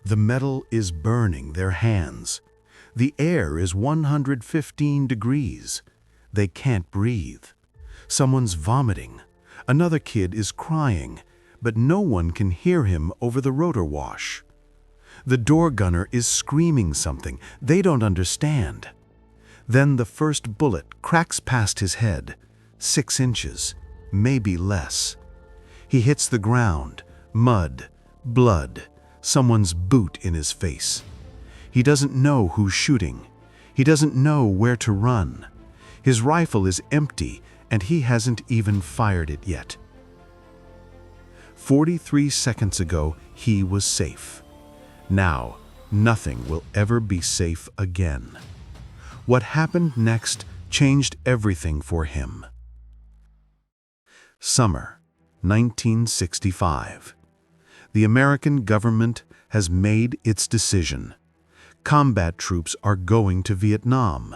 The metal is burning their hands. The air is 115 degrees. They can't breathe. Someone's vomiting. Another kid is crying, but no one can hear him over the rotor wash. The door gunner is screaming something they don't understand. Then the first bullet cracks past his head, 6 inches, maybe less. He hits the ground, mud, blood, someone's boot in his face. He doesn't know who's shooting. He doesn't know where to run. His rifle is empty, and he hasn't even fired it yet. 43 seconds ago, he was safe. Now, nothing will ever be safe again. What happened next changed everything for him. Summer, 1965. The American government has made its decision. Combat troops are going to Vietnam.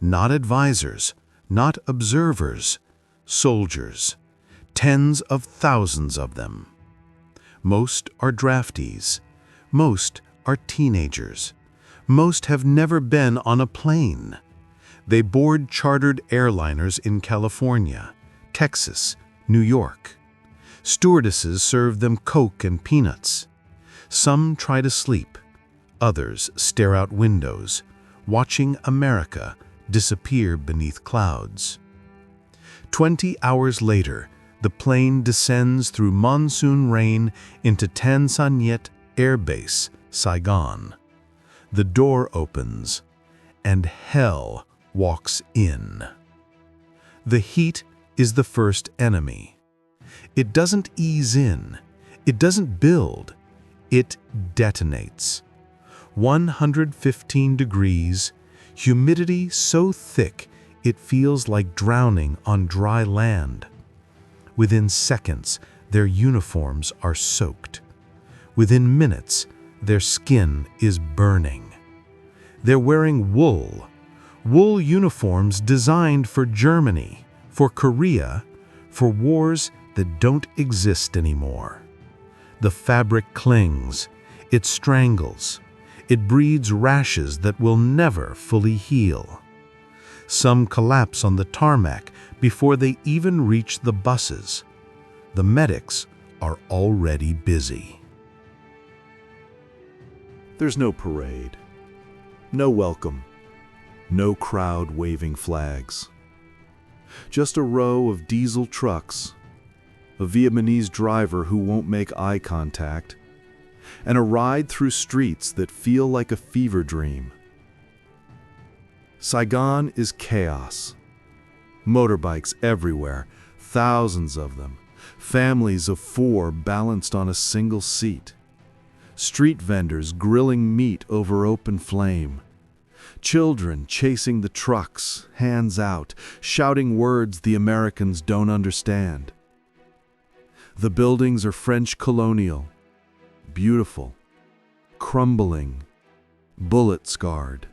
Not advisors, not observers, soldiers. Tens of thousands of them. Most are draftees. Most are teenagers. Most have never been on a plane. They board chartered airliners in California, Texas, New York. Stewardesses serve them Coke and peanuts. Some try to sleep. Others stare out windows, watching America disappear beneath clouds. 20 hours later, the plane descends through monsoon rain into Tan Son Nhat Air Base, Saigon. The door opens, and hell walks in. The heat is the first enemy. It doesn't ease in. It doesn't build. It detonates. 115 degrees, humidity so thick it feels like drowning on dry land. Within seconds, their uniforms are soaked. Within minutes, their skin is burning. They're wearing wool uniforms designed for Germany, for Korea, for wars that don't exist anymore. The fabric clings, it strangles, it breeds rashes that will never fully heal. Some collapse on the tarmac before they even reach the buses. The medics are already busy. There's no parade, no welcome, no crowd waving flags. Just a row of diesel trucks, a Vietnamese driver who won't make eye contact, and a ride through streets that feel like a fever dream. Saigon is chaos. Motorbikes everywhere, thousands of them, families of 4 balanced on a single seat. Street vendors grilling meat over open flame. Children chasing the trucks, hands out, shouting words the Americans don't understand. The buildings are French colonial, beautiful, crumbling, bullet-scarred.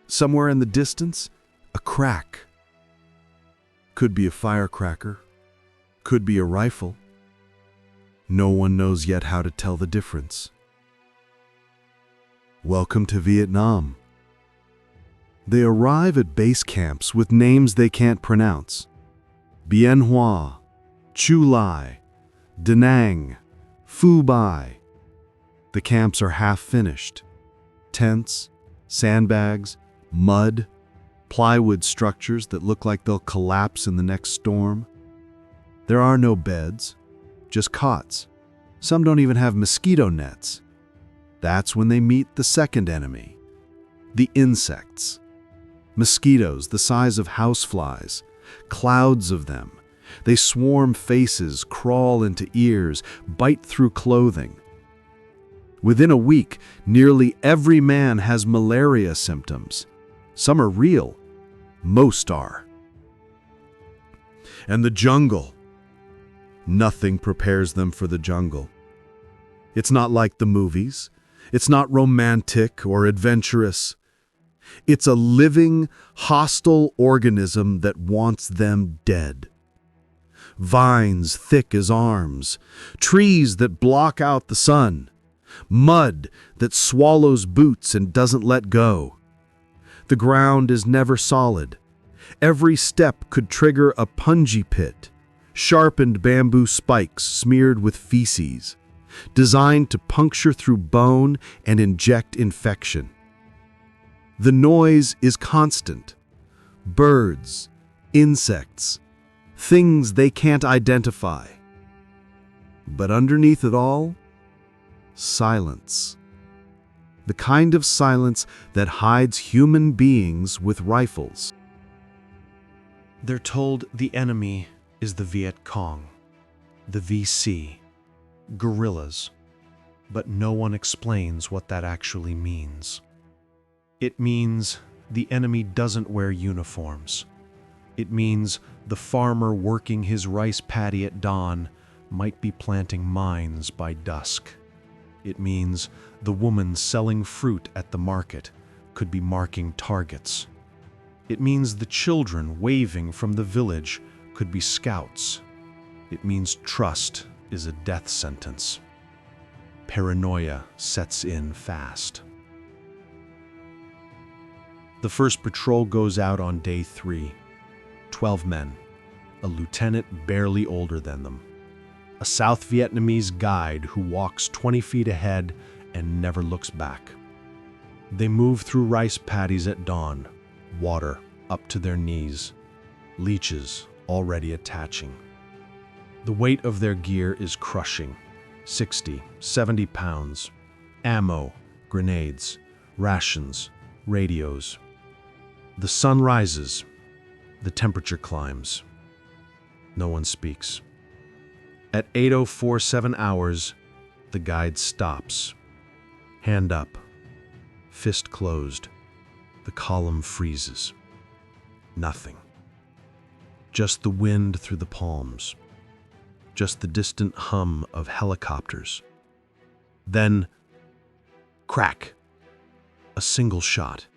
Somewhere in the distance, a crack. Could be a firecracker, could be a rifle. No one knows yet how to tell the difference. Welcome to Vietnam. They arrive at base camps with names they can't pronounce. Bien Hoa, Chu Lai, Da Nang, Phu Bai. The camps are half finished. Tents, sandbags, mud, plywood structures that look like they'll collapse in the next storm. There are no beds, just cots. Some don't even have mosquito nets. That's when they meet the second enemy, the insects. Mosquitoes the size of houseflies, clouds of them. They swarm faces, crawl into ears, bite through clothing. Within a week, nearly every man has malaria symptoms. Some are real, most are. And the jungle. Nothing prepares them for the jungle. It's not like the movies. It's not romantic or adventurous. It's a living, hostile organism that wants them dead. Vines thick as arms, trees that block out the sun, Mud that swallows boots and doesn't let go. The ground is never solid. Every step could trigger a punji pit, sharpened bamboo spikes smeared with feces, designed to puncture through bone and inject infection. The noise is constant. Birds, insects, things they can't identify. But underneath it all, silence. The kind of silence that hides human beings with rifles. They're told the enemy is the Viet Cong, the VC, guerrillas, but no one explains what that actually means. It means the enemy doesn't wear uniforms. It means the farmer working his rice paddy at dawn might be planting mines by dusk. It means the woman selling fruit at the market could be marking targets. It means the children waving from the village could be scouts. It means trust is a death sentence. Paranoia sets in fast. The first patrol goes out on day 3. 12 men, a lieutenant barely older than them, a South Vietnamese guide who walks 20 feet ahead and never looks back. They move through rice paddies at dawn, water up to their knees, leeches already attaching. The weight of their gear is crushing, 60, 70 pounds. Ammo, grenades, rations, radios. The sun rises, the temperature climbs. No one speaks. At 8:47 hours, the guide stops. Hand up, fist closed. The column freezes. Nothing. Just the wind through the palms. Just the distant hum of helicopters. Then, crack. A single shot.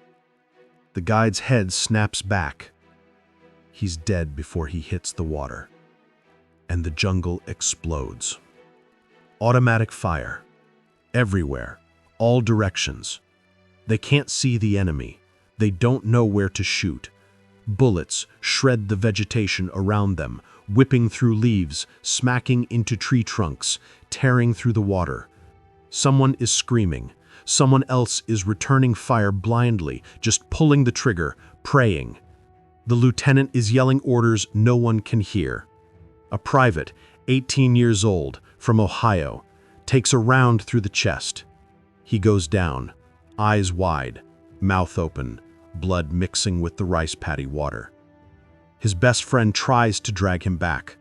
The guide's head snaps back. He's dead before he hits the water. And the jungle explodes. Automatic fire. Everywhere. All directions. They can't see the enemy. They don't know where to shoot. Bullets shred the vegetation around them, whipping through leaves, smacking into tree trunks, tearing through the water. Someone is screaming. Someone else is returning fire blindly, just pulling the trigger, praying. The lieutenant is yelling orders no one can hear. A private, 18 years old, from Ohio, takes a round through the chest. He goes down, eyes wide, mouth open, blood mixing with the rice paddy water. His best friend tries to drag him back.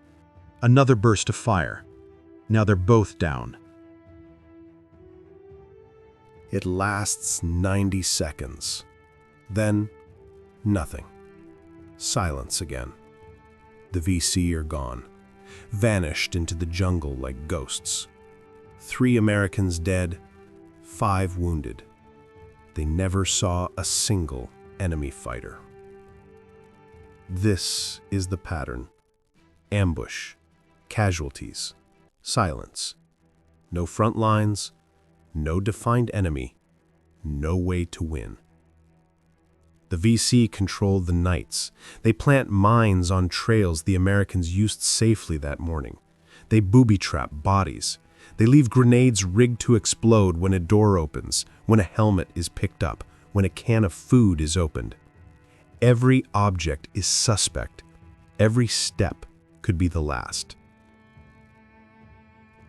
Another burst of fire. Now they're both down. It lasts 90 seconds. Then, nothing. Silence again. The VC are gone, vanished into the jungle like ghosts. 3 Americans dead, 5 wounded. They never saw a single enemy fighter. This is the pattern. Ambush, casualties, silence. No front lines, no defined enemy, no way to win. The VC control the nights. They plant mines on trails the Americans used safely that morning. They booby-trap bodies. They leave grenades rigged to explode when a door opens, when a helmet is picked up, when a can of food is opened. Every object is suspect. Every step could be the last.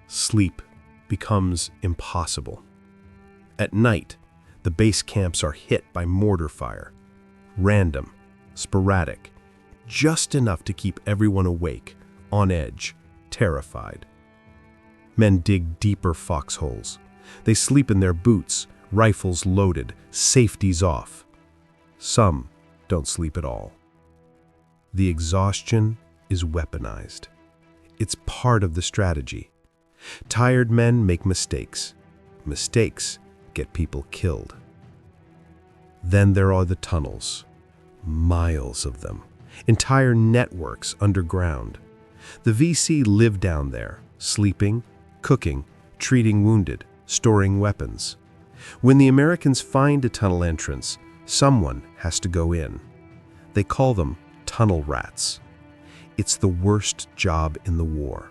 Sleep becomes impossible. At night, the base camps are hit by mortar fire. Random, sporadic, just enough to keep everyone awake, on edge, terrified. Men dig deeper foxholes. They sleep in their boots, rifles loaded, safeties off. Some don't sleep at all. The exhaustion is weaponized. It's part of the strategy. Tired men make mistakes. Mistakes get people killed. Then there are the tunnels, miles of them, entire networks underground. The VC live down there, sleeping, cooking, treating wounded. storing weapons. When the Americans find a tunnel entrance, someone has to go in. They call them tunnel rats. It's the worst job in the war.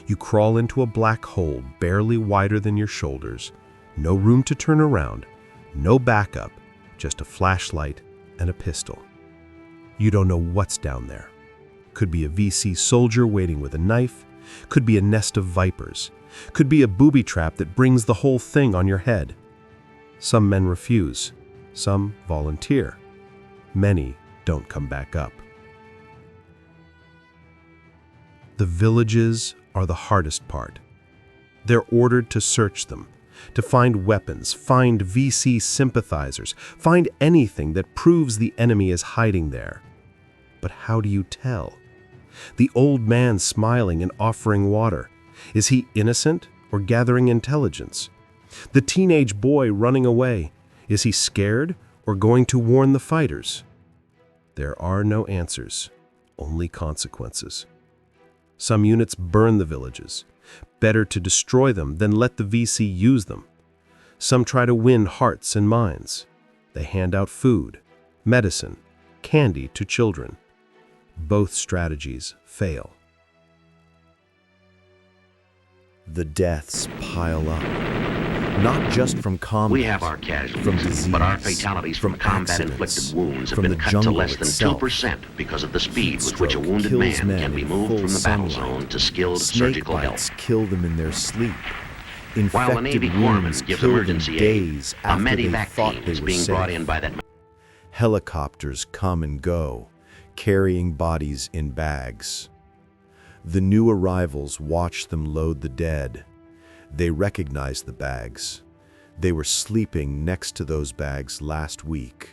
You crawl into a black hole barely wider than your shoulders, no room to turn around, no backup, just a flashlight and a pistol. You don't know what's down there. Could be a VC soldier waiting with a knife, could be a nest of vipers, could be a booby trap that brings the whole thing on your head. Some men refuse, some volunteer. Many don't come back up. The villages are the hardest part. They're ordered to search them, to find weapons, find VC sympathizers, find anything that proves the enemy is hiding there. But how do you tell? The old man smiling and offering water, is he innocent or gathering intelligence? The teenage boy running away, is he scared or going to warn the fighters? There are no answers, only consequences. Some units burn the villages. Better to destroy them than let the VC use them. Some try to win hearts and minds. They hand out food, medicine, candy to children. Both strategies fail. The deaths pile up, not just from combat. We have our casualties, from disease, but our fatalities from combat-inflicted wounds have been cut to less than 2% because of the speed with which a wounded man can be moved from the battle zone to skilled surgical help. Snake bites kill them in their sleep. While a Navy Infected corpsman wounds gives kill them emergency aid, days a after they medevac thought team they is were being safe. brought in by that. Helicopters come and go, carrying bodies in bags. The new arrivals watch them load the dead. They recognize the bags. They were sleeping next to those bags last week.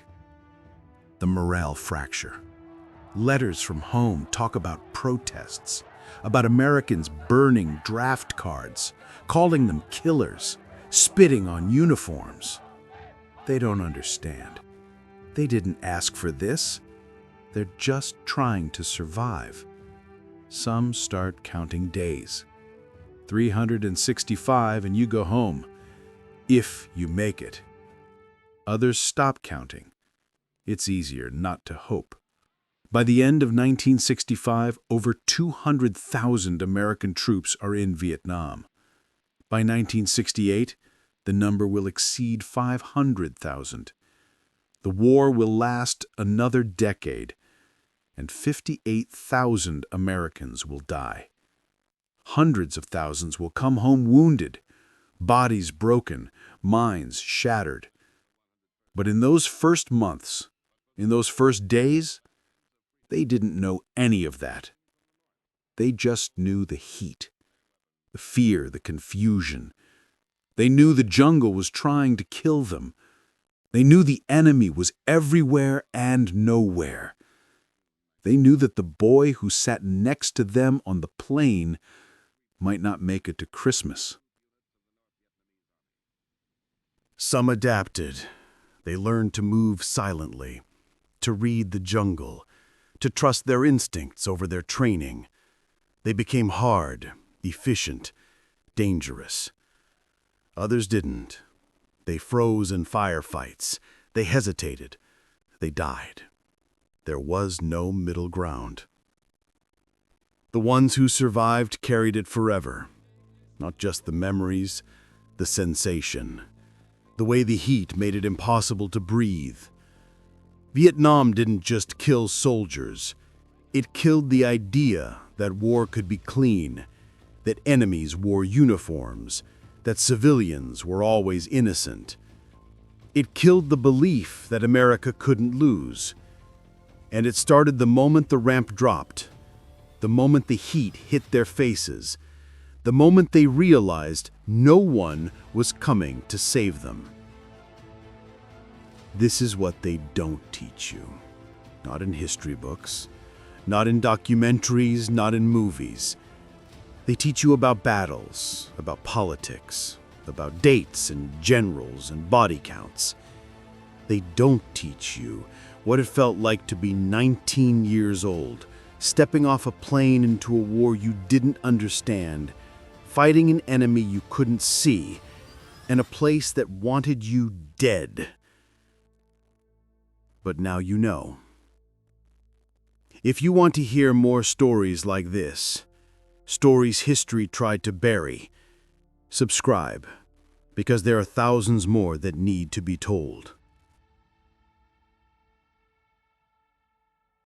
The morale fracture. Letters from home talk about protests, about Americans burning draft cards, calling them killers, spitting on uniforms. They don't understand. They didn't ask for this. They're just trying to survive. Some start counting days. 365 and you go home, if you make it. Others stop counting. It's easier not to hope. By the end of 1965, over 200,000 American troops are in Vietnam. By 1968, the number will exceed 500,000. The war will last another decade, and 58,000 Americans will die. Hundreds of thousands will come home wounded, bodies broken, minds shattered. But in those first months, in those first days, they didn't know any of that. They just knew the heat, the fear, the confusion. They knew the jungle was trying to kill them. They knew the enemy was everywhere and nowhere. They knew that the boy who sat next to them on the plane might not make it to Christmas. Some adapted. They learned to move silently, to read the jungle, to trust their instincts over their training. They became hard, efficient, dangerous. Others didn't. They froze in firefights. They hesitated. They died. There was no middle ground. The ones who survived carried it forever. Not just the memories, the sensation. The way the heat made it impossible to breathe. Vietnam didn't just kill soldiers. It killed the idea that war could be clean, that enemies wore uniforms, that civilians were always innocent. It killed the belief that America couldn't lose. And it started the moment the ramp dropped, the moment the heat hit their faces, the moment they realized no one was coming to save them. This is what they don't teach you. Not in history books, not in documentaries, not in movies. They teach you about battles, about politics, about dates and generals and body counts. They don't teach you what it felt like to be 19 years old, stepping off a plane into a war you didn't understand, fighting an enemy you couldn't see, and a place that wanted you dead. But now you know. If you want to hear more stories like this, stories history tried to bury, subscribe, because there are thousands more that need to be told.